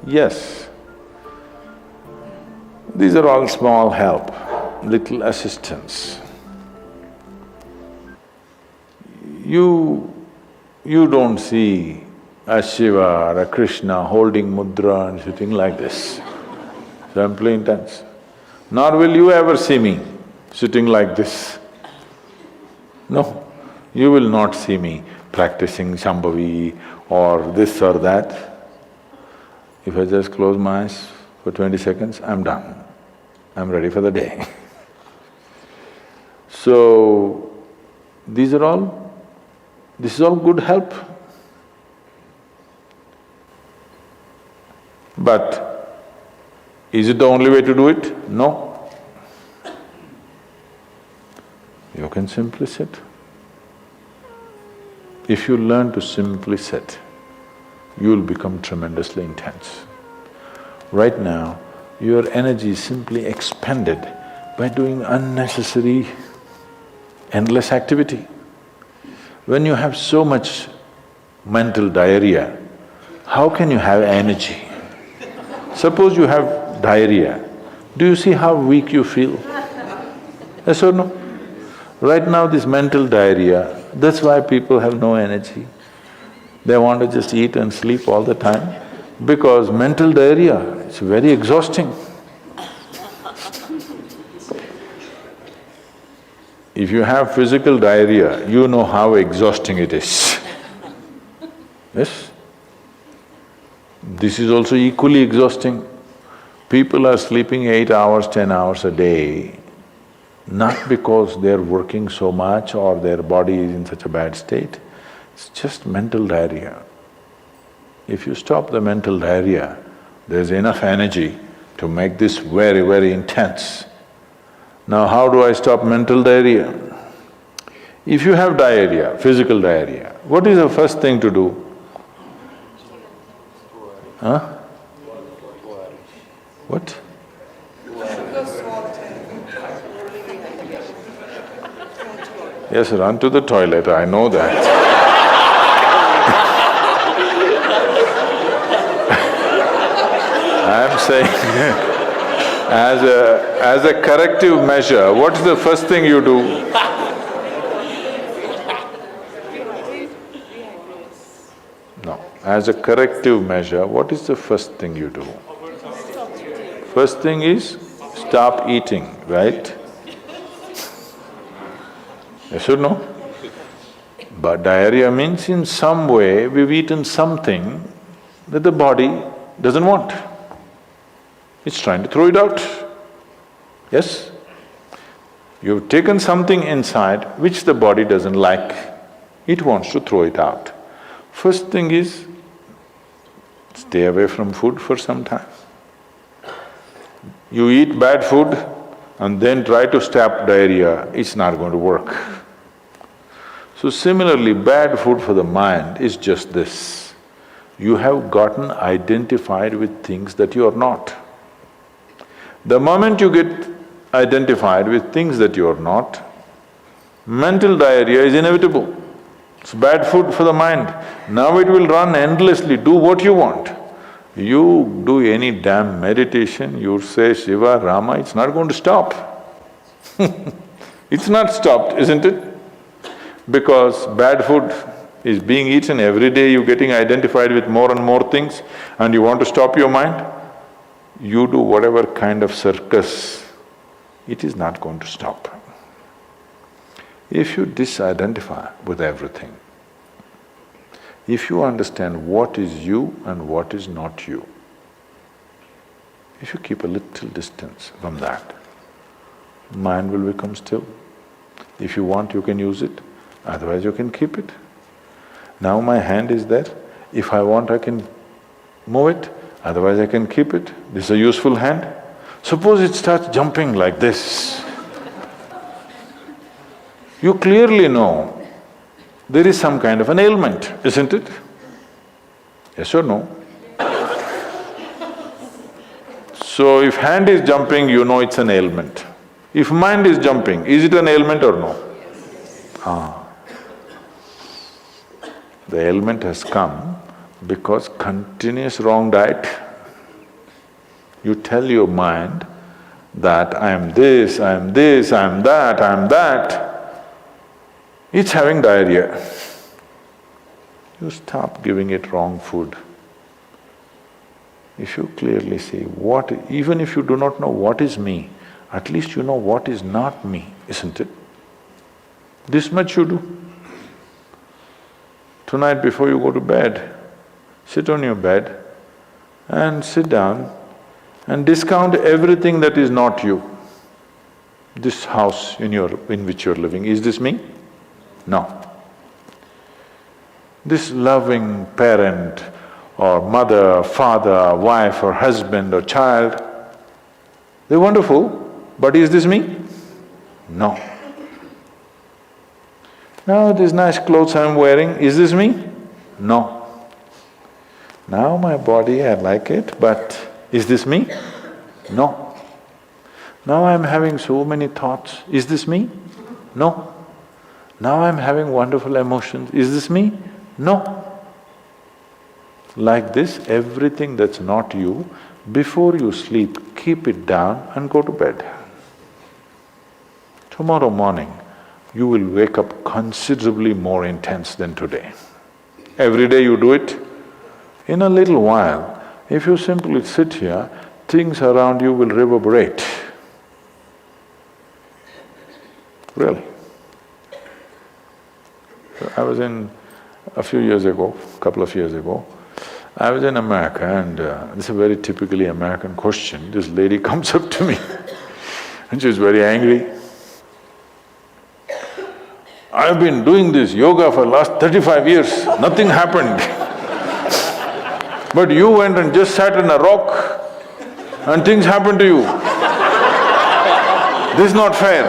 Yes, these are all small help, little assistance. You don't see a Shiva or a Krishna holding mudra and sitting like this, simply intense. Nor will you ever see me sitting like this. No, you will not see me practicing Shambhavi or this or that. If I just close my eyes for 20 seconds, I'm done. I'm ready for the day. So, this is all good help. But is it the only way to do it? No. You can simply sit. If you learn to simply sit, you'll become tremendously intense. Right now, your energy is simply expended by doing unnecessary, endless activity. When you have so much mental diarrhea, how can you have energy? Suppose you have diarrhea, do you see how weak you feel? Yes or no? Right now this mental diarrhea, that's why people have no energy. They want to just eat and sleep all the time because mental diarrhea, it's very exhausting. If you have physical diarrhea, you know how exhausting it is. Yes? This is also equally exhausting. People are sleeping 8 hours, 10 hours a day, not because they're working so much or their body is in such a bad state, it's just mental diarrhea. If you stop the mental diarrhea, there's enough energy to make this very, very intense. Now how do I stop mental diarrhea? If you have diarrhea, physical diarrhea, what is the first thing to do? Huh? What? Yes, run to the toilet, I know that. I'm saying as a corrective measure, what's the first thing you do? No, as a corrective measure, what is the first thing you do? First thing is stop eating, right? Yes or no? But diarrhea means in some way we've eaten something that the body doesn't want. It's trying to throw it out. Yes? You've taken something inside which the body doesn't like, it wants to throw it out. First thing is, stay away from food for some time. You eat bad food and then try to stop diarrhea, it's not going to work. So similarly, bad food for the mind is just this. You have gotten identified with things that you are not. The moment you get identified with things that you are not, mental diarrhea is inevitable. It's bad food for the mind. Now it will run endlessly, do what you want. You do any damn meditation, you say Shiva, Rama, it's not going to stop. It's not stopped, isn't it? Because bad food is being eaten every day, you're getting identified with more and more things and you want to stop your mind, you do whatever kind of circus, it is not going to stop. If you disidentify with everything, if you understand what is you and what is not you, if you keep a little distance from that, mind will become still. If you want, you can use it, otherwise you can keep it. Now my hand is there, if I want I can move it, otherwise I can keep it. This is a useful hand. Suppose it starts jumping like this. You clearly know there is some kind of an ailment, isn't it? Yes or no? So if hand is jumping, you know it's an ailment. If mind is jumping, is it an ailment or no? The ailment has come because continuous wrong diet. You tell your mind that I am this, I am this, I am that, I am that, it's having diarrhea. You stop giving it wrong food. If you clearly see what… even if you do not know what is me, at least you know what is not me, isn't it? This much you do. Tonight before you go to bed, sit on your bed and sit down and discount everything that is not you. This house in which you're living, is this me? No. This loving parent or mother, father, wife or husband or child, they're wonderful, but is this me? No. Now these nice clothes I'm wearing, is this me? No. Now my body, I like it, but is this me? No. Now I'm having so many thoughts, is this me? No. Now I'm having wonderful emotions, is this me? No. Like this, everything that's not you, before you sleep, keep it down and go to bed. Tomorrow morning, you will wake up considerably more intense than today. Every day you do it. In a little while, if you simply sit here, things around you will reverberate. Really. I was in… a few years ago, couple of years ago, I was in America and this is a very typically American question. This lady comes up to me and she's very angry. I've been doing this yoga for the last 35 years, nothing happened. But you went and just sat on a rock and things happened to you. This is not fair.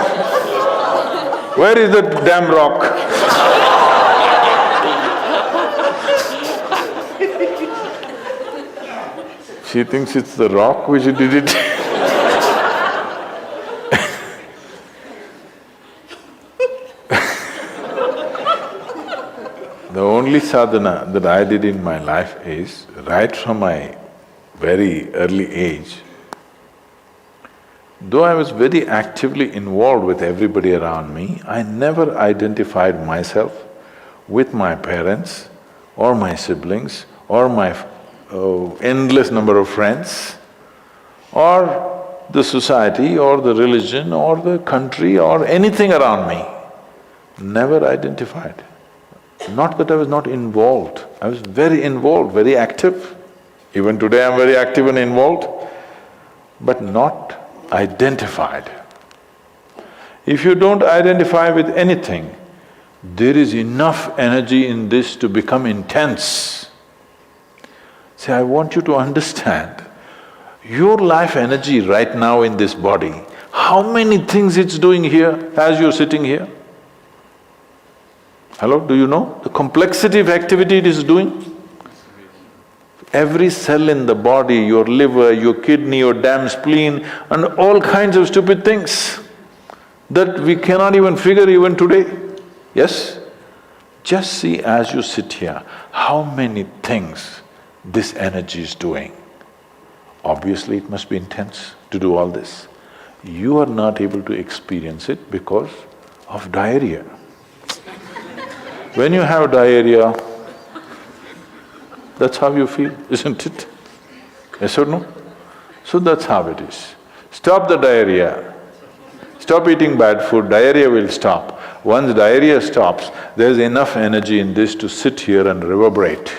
Where is the damn rock? She thinks it's the rock which did it. The only sadhana that I did in my life is, right from my very early age, though I was very actively involved with everybody around me, I never identified myself with my parents or my siblings or my endless number of friends or the society or the religion or the country or anything around me. Never identified. Not that I was not involved, I was very involved, very active. Even today I'm very active and involved, but not identified. If you don't identify with anything, there is enough energy in this to become intense. See, I want you to understand, your life energy right now in this body, how many things it's doing here as you're sitting here? Hello, do you know the complexity of activity it is doing? Every cell in the body, your liver, your kidney, your damn spleen and all kinds of stupid things that we cannot even figure even today. Yes? Just see as you sit here, how many things this energy is doing. Obviously it must be intense to do all this. You are not able to experience it because of diarrhea. When you have diarrhea, that's how you feel, isn't it? Yes or no? So that's how it is. Stop the diarrhea. Stop eating bad food, diarrhea will stop. Once diarrhea stops, there's enough energy in this to sit here and reverberate.